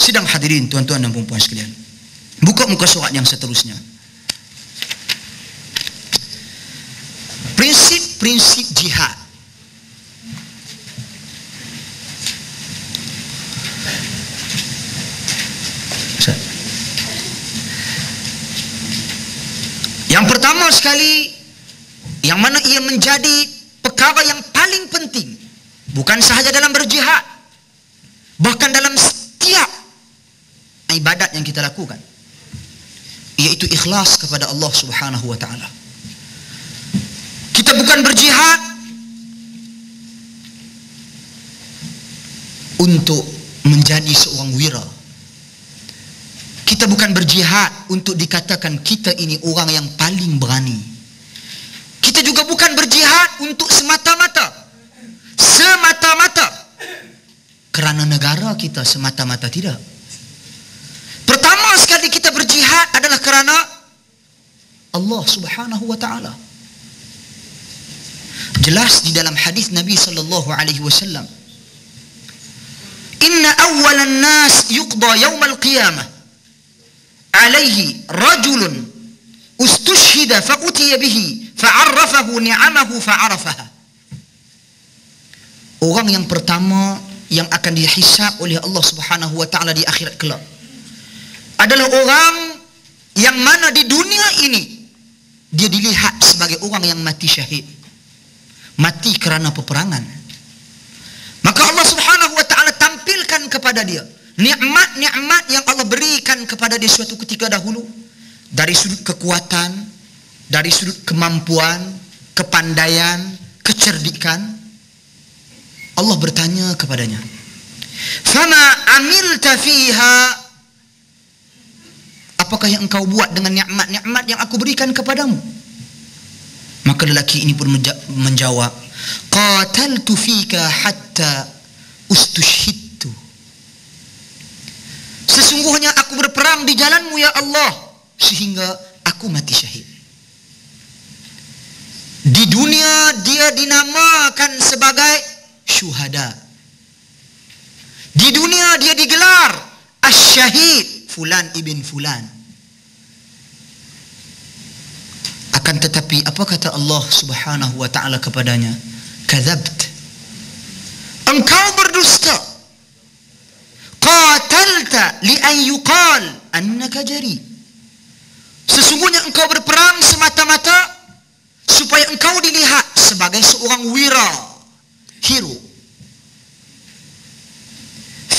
Sidang hadirin tuan-tuan dan puan-puan sekalian, buka muka surat yang seterusnya. Prinsip-prinsip jihad. Yang pertama sekali, yang mana ia menjadi perkara yang paling penting, bukan sahaja dalam berjihad, bahkan dalam setiap ibadat yang kita lakukan, yaitu ikhlas kepada Allah Subhanahu wa ta'ala. Kita bukan berjihad untuk menjadi seorang wira. Kita bukan berjihad untuk dikatakan kita ini orang yang paling berani. Kita juga bukan berjihad untuk semata-mata kerana negara kita, semata-mata tidak. Pertama sekali kita berjihad adalah kerana Allah Subhanahu wa ta'ala. Jelas di dalam hadis Nabi sallallahu alaihi wasallam, inna awwalan nas yuqda yaumal qiyamah alaihi rajulun ustushhida fa'utiya bihi fa'arrafahu ni'amahu fa'arafaha. Orang yang pertama yang akan dihisab oleh Allah Subhanahu wa ta'ala di akhirat kelak adalah orang yang mana di dunia ini dia dilihat sebagai orang yang mati syahid, mati kerana peperangan. Maka Allah Subhanahu wa ta'ala tampilkan kepada dia nikmat-nikmat yang Allah berikan kepada dia suatu ketika dahulu, dari sudut kekuatan, dari sudut kemampuan, kepandaian, kecerdikan. Allah bertanya kepadanya, "Fama amilta fiha?" Apakah yang engkau buat dengan nikmat-nikmat yang aku berikan kepadamu? Maka lelaki ini pun menjawab, "Qataltu fika hatta ustushhidtu." Sesungguhnya aku berperang di jalanmu ya Allah, sehingga aku mati syahid. Di dunia dia dinamakan sebagai syuhada. Di dunia dia digelar asy-syahid fulan ibn fulan. Akan tetapi apa kata Allah Subhanahu wa ta'ala kepadanya? Kadzabt, engkau berdusta. Qatalta li an yuqal annaka jari. Sesungguhnya engkau berperang semata-mata supaya engkau dilihat sebagai seorang wira, hero.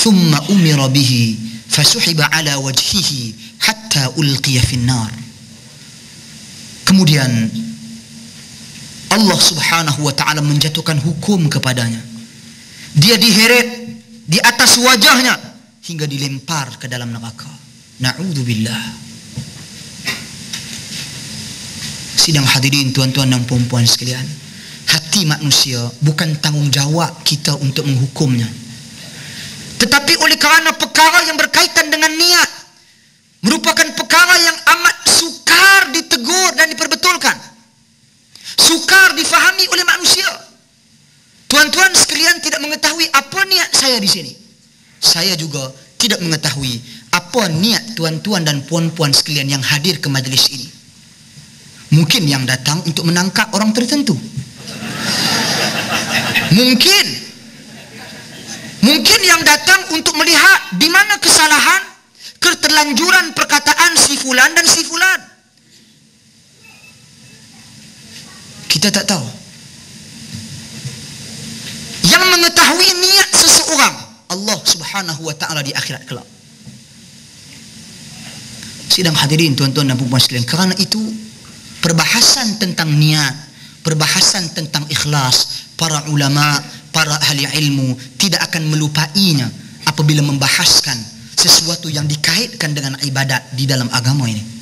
Thumma umira bihi fasuhiba ala wajhihi hatta ulqiya finnar. Kemudian Allah Subhanahu wa ta'ala menjatuhkan hukum kepadanya. Dia diheret di atas wajahnya hingga dilempar ke dalam neraka. Na'udzubillah. Sidang hadirin tuan-tuan dan puan-puan sekalian, hati manusia bukan tanggungjawab kita untuk menghukumnya, tetapi oleh kerana perkara yang berkaitan dengan niat merupakan perkara yang amat sukar ditegur dan diperbetulkan, sukar difahami oleh manusia. Tuan-tuan sekalian tidak mengetahui apa niat saya di sini. Saya juga tidak mengetahui apa niat tuan-tuan dan puan-puan sekalian yang hadir ke majlis ini. Mungkin yang datang untuk menangkap orang tertentu. Mungkin yang datang untuk melihat di mana kesalahan, keterlanjuran perkataan si fulan dan si fulan. Kita tak tahu. Yang mengetahui niat seseorang Allah Subhanahu wa ta'ala di akhirat kelak. Sidang hadirin tuan-tuan dan puan-puan sekalian, kerana itu perbahasan tentang niat, perbahasan tentang ikhlas, para ulama, para ahli ilmu tidak akan melupainya apabila membahaskan sesuatu yang dikaitkan dengan ibadat di dalam agama ini.